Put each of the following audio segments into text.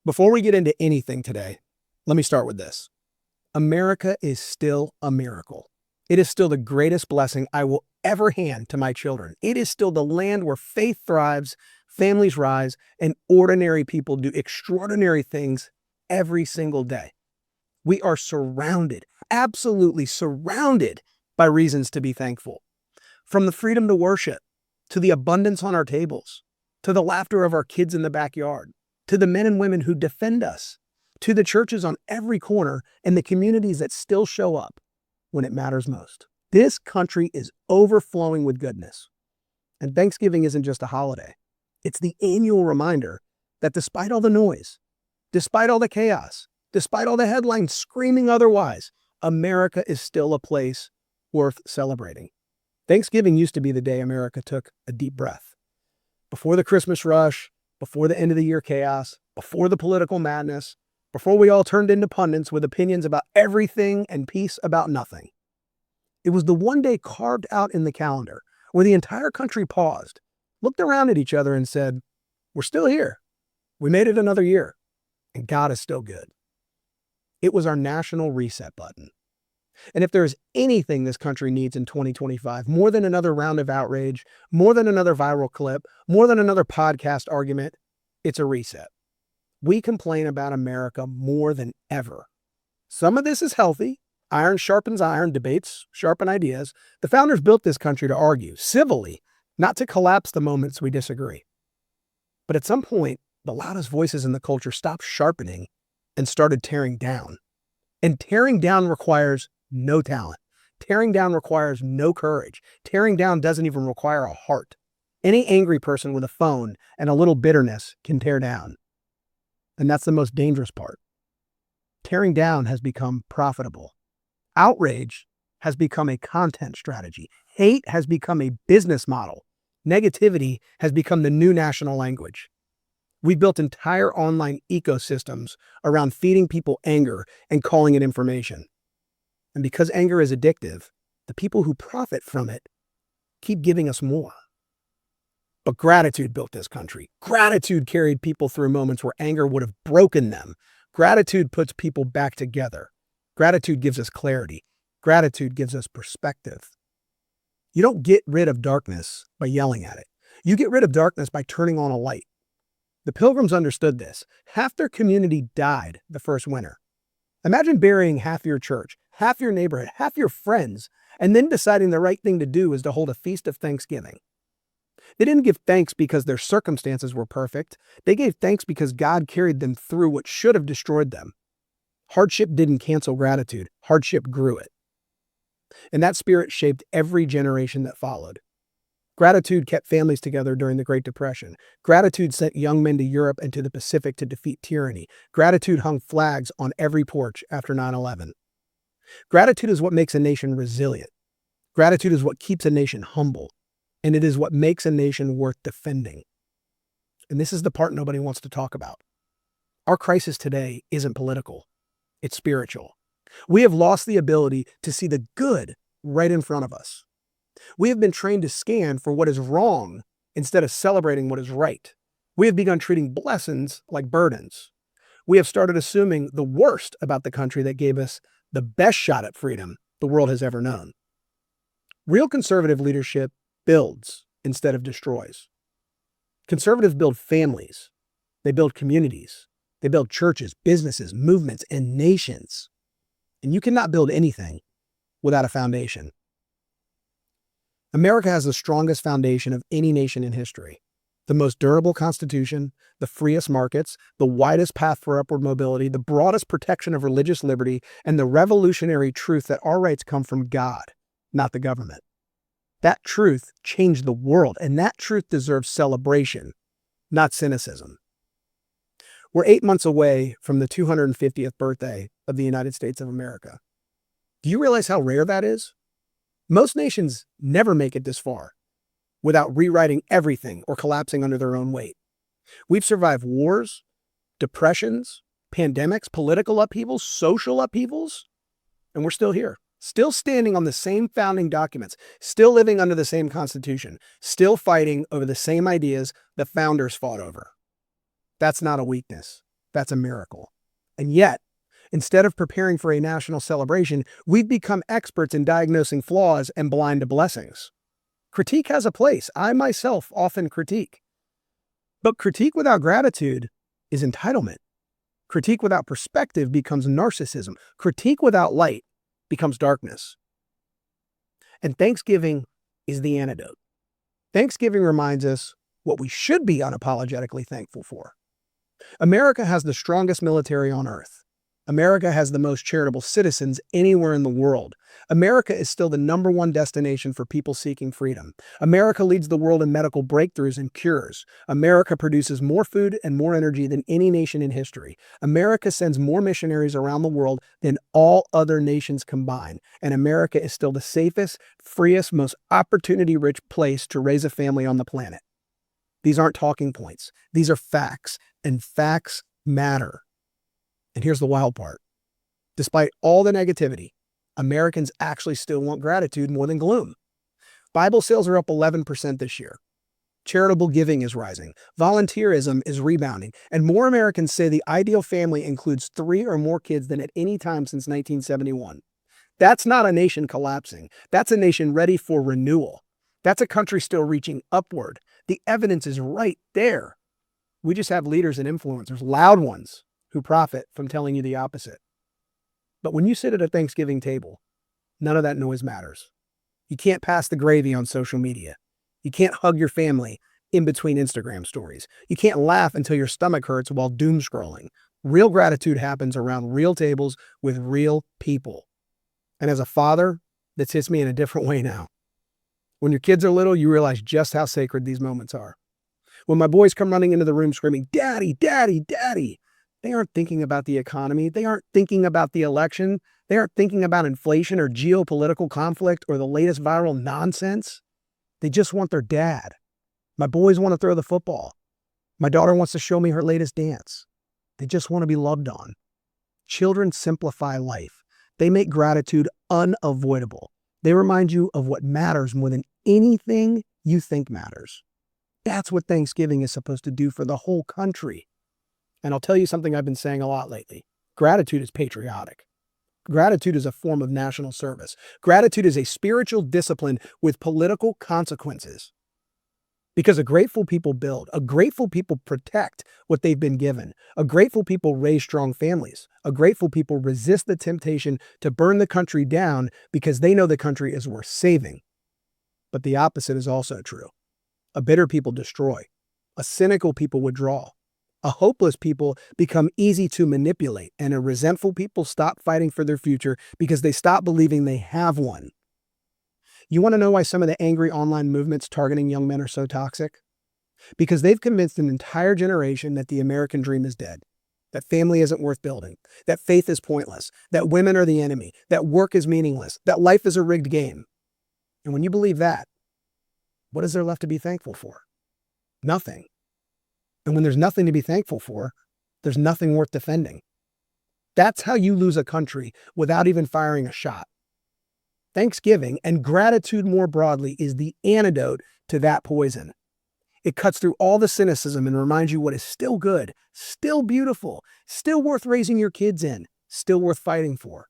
Before we get into anything today, let me start with this. America is still a miracle. It is still the greatest blessing I will ever hand to my children. It is still the land where faith thrives, families rise, and ordinary people do extraordinary things every single day. We are surrounded, absolutely surrounded by reasons to be thankful. From the freedom to worship, to the abundance on our tables, to the laughter of our kids in the backyard, to the men and women who defend us, to the churches on every corner and the communities that still show up when it matters most. This country is overflowing with goodness. And Thanksgiving isn't just a holiday. It's the annual reminder that despite all the noise, despite all the chaos, despite all the headlines screaming otherwise, America is still a place worth celebrating. Thanksgiving used to be the day America took a deep breath. Before the Christmas rush, before the end of the year chaos, before the political madness, before we all turned into pundits with opinions about everything and peace about nothing. It was the one day carved out in the calendar where the entire country paused, looked around at each other and said, "We're still here. We made it another year, and God is still good." It was our national reset button. And if there is anything this country needs in 2025, more than another round of outrage, more than another viral clip, more than another podcast argument, it's a reset. We complain about America more than ever. Some of this is healthy. Iron sharpens iron, debates sharpen ideas. The founders built this country to argue, civilly, not to collapse the moments we disagree. But at some point, the loudest voices in the culture stopped sharpening and started tearing down. And tearing down requires no talent. Tearing down requires no courage. Tearing down doesn't even require a heart. Any angry person with a phone and a little bitterness can tear down. And that's the most dangerous part. Tearing down has become profitable. Outrage has become a content strategy. Hate has become a business model. Negativity has become the new national language. We built entire online ecosystems around feeding people anger and calling it information. And because anger is addictive, the people who profit from it keep giving us more. But gratitude built this country. Gratitude carried people through moments where anger would have broken them. Gratitude puts people back together. Gratitude gives us clarity. Gratitude gives us perspective. You don't get rid of darkness by yelling at it. You get rid of darkness by turning on a light. The Pilgrims understood this. Half their community died the first winter. Imagine burying half your church, half your neighborhood, half your friends, and then deciding the right thing to do is to hold a feast of Thanksgiving. They didn't give thanks because their circumstances were perfect. They gave thanks because God carried them through what should have destroyed them. Hardship didn't cancel gratitude. Hardship grew it. And that spirit shaped every generation that followed. Gratitude kept families together during the Great Depression. Gratitude sent young men to Europe and to the Pacific to defeat tyranny. Gratitude hung flags on every porch after 9/11. Gratitude is what makes a nation resilient. Gratitude is what keeps a nation humble. And it is what makes a nation worth defending. And this is the part nobody wants to talk about. Our crisis today isn't political. It's spiritual. We have lost the ability to see the good right in front of us. We have been trained to scan for what is wrong instead of celebrating what is right. We have begun treating blessings like burdens. We have started assuming the worst about the country that gave us the best shot at freedom the world has ever known. Real conservative leadership builds instead of destroys. Conservatives build families. They build communities. They build churches, businesses, movements, and nations. And you cannot build anything without a foundation. America has the strongest foundation of any nation in history. The most durable constitution, the freest markets, the widest path for upward mobility, the broadest protection of religious liberty, and the revolutionary truth that our rights come from God, not the government. That truth changed the world, and that truth deserves celebration, not cynicism. We're 8 months away from the 250th birthday of the United States of America. Do you realize how rare that is? Most nations never make it this far without rewriting everything or collapsing under their own weight. We've survived wars, depressions, pandemics, political upheavals, social upheavals, and we're still here. Still standing on the same founding documents, still living under the same Constitution, still fighting over the same ideas the founders fought over. That's not a weakness. That's a miracle. And yet, instead of preparing for a national celebration, we've become experts in diagnosing flaws and blind to blessings. Critique has a place. I myself often critique. But critique without gratitude is entitlement. Critique without perspective becomes narcissism. Critique without light becomes darkness. And Thanksgiving is the antidote. Thanksgiving reminds us what we should be unapologetically thankful for. America has the strongest military on earth. America has the most charitable citizens anywhere in the world. America is still the #1 destination for people seeking freedom. America leads the world in medical breakthroughs and cures. America produces more food and more energy than any nation in history. America sends more missionaries around the world than all other nations combined. And America is still the safest, freest, most opportunity-rich place to raise a family on the planet. These aren't talking points. These are facts, and facts matter. And here's the wild part. Despite all the negativity, Americans actually still want gratitude more than gloom. Bible sales are up 11% this year. Charitable giving is rising. Volunteerism is rebounding. And more Americans say the ideal family includes 3 or more kids than at any time since 1971. That's not a nation collapsing. That's a nation ready for renewal. That's a country still reaching upward. The evidence is right there. We just have leaders and influencers, loud ones, who profit from telling you the opposite. But when you sit at a Thanksgiving table, none of that noise matters. You can't pass the gravy on social media. You can't hug your family in between Instagram stories. You can't laugh until your stomach hurts while doom scrolling. Real gratitude happens around real tables with real people. And as a father, this hits me in a different way now. When your kids are little, you realize just how sacred these moments are. When my boys come running into the room screaming, "Daddy, Daddy, Daddy," they aren't thinking about the economy. They aren't thinking about the election. They aren't thinking about inflation or geopolitical conflict or the latest viral nonsense. They just want their dad. My boys want to throw the football. My daughter wants to show me her latest dance. They just want to be loved on. Children simplify life. They make gratitude unavoidable. They remind you of what matters more than anything you think matters. That's what Thanksgiving is supposed to do for the whole country. And I'll tell you something I've been saying a lot lately. Gratitude is patriotic. Gratitude is a form of national service. Gratitude is a spiritual discipline with political consequences. Because a grateful people build, a grateful people protect what they've been given, a grateful people raise strong families, a grateful people resist the temptation to burn the country down because they know the country is worth saving. But the opposite is also true. A bitter people destroy. A cynical people withdraw. A hopeless people become easy to manipulate, and a resentful people stop fighting for their future because they stop believing they have one. You want to know why some of the angry online movements targeting young men are so toxic? Because they've convinced an entire generation that the American dream is dead, that family isn't worth building, that faith is pointless, that women are the enemy, that work is meaningless, that life is a rigged game. And when you believe that, what is there left to be thankful for? Nothing. And when there's nothing to be thankful for, there's nothing worth defending. That's how you lose a country without even firing a shot. Thanksgiving and gratitude more broadly is the antidote to that poison. It cuts through all the cynicism and reminds you what is still good, still beautiful, still worth raising your kids in, still worth fighting for.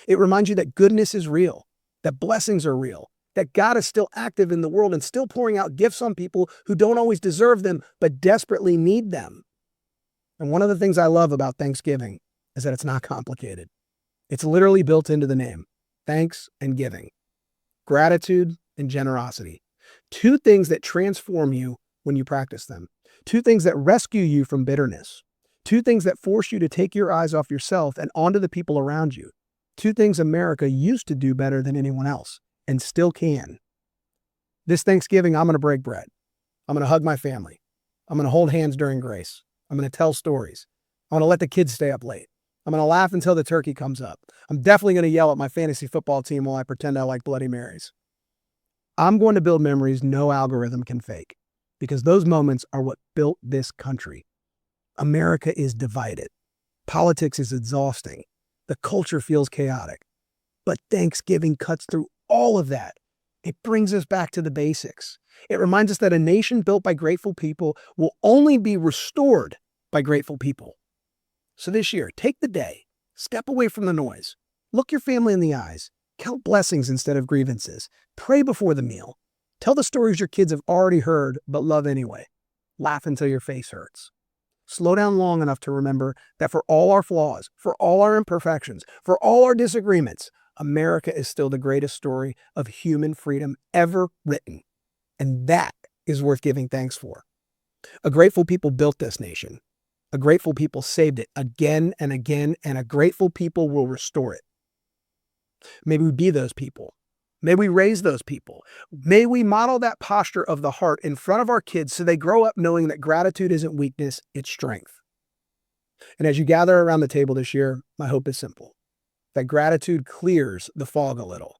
It reminds you that goodness is real, that blessings are real, that God is still active in the world and still pouring out gifts on people who don't always deserve them, but desperately need them. And one of the things I love about Thanksgiving is that it's not complicated. It's literally built into the name. Thanks and giving. Gratitude and generosity. 2 things that transform you when you practice them. 2 things that rescue you from bitterness. 2 things that force you to take your eyes off yourself and onto the people around you. 2 things America used to do better than anyone else and still can. This Thanksgiving, I'm going to break bread. I'm going to hug my family. I'm going to hold hands during grace. I'm going to tell stories. I'm going to let the kids stay up late. I'm going to laugh until the turkey comes up. I'm definitely going to yell at my fantasy football team while I pretend I like Bloody Marys. I'm going to build memories no algorithm can fake, because those moments are what built this country. America is divided. Politics is exhausting. The culture feels chaotic. But Thanksgiving cuts through all of that. It brings us back to the basics. It reminds us that a nation built by grateful people will only be restored by grateful people. So this year, take the day, step away from the noise, look your family in the eyes, count blessings instead of grievances, pray before the meal, tell the stories your kids have already heard but love anyway, laugh until your face hurts. Slow down long enough to remember that for all our flaws, for all our imperfections, for all our disagreements, America is still the greatest story of human freedom ever written. And that is worth giving thanks for. A grateful people built this nation. A grateful people saved it again and again, and a grateful people will restore it. May we be those people. May we raise those people. May we model that posture of the heart in front of our kids so they grow up knowing that gratitude isn't weakness, it's strength. And as you gather around the table this year, my hope is simple: that gratitude clears the fog a little,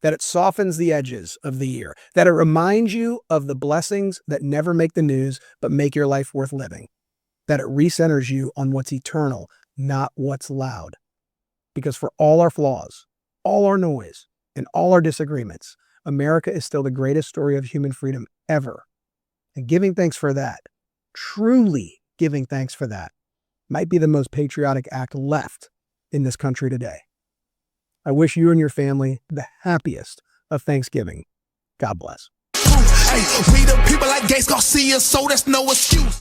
that it softens the edges of the year, that it reminds you of the blessings that never make the news but make your life worth living, that it recenters you on what's eternal, not what's loud. Because for all our flaws, all our noise, and all our disagreements, America is still the greatest story of human freedom ever. And giving thanks for that, truly giving thanks for that, might be the most patriotic act left in this country today. I wish you and your family the happiest of Thanksgiving. God bless. Hey, we the people like Gates Garcia, so that's no excuse.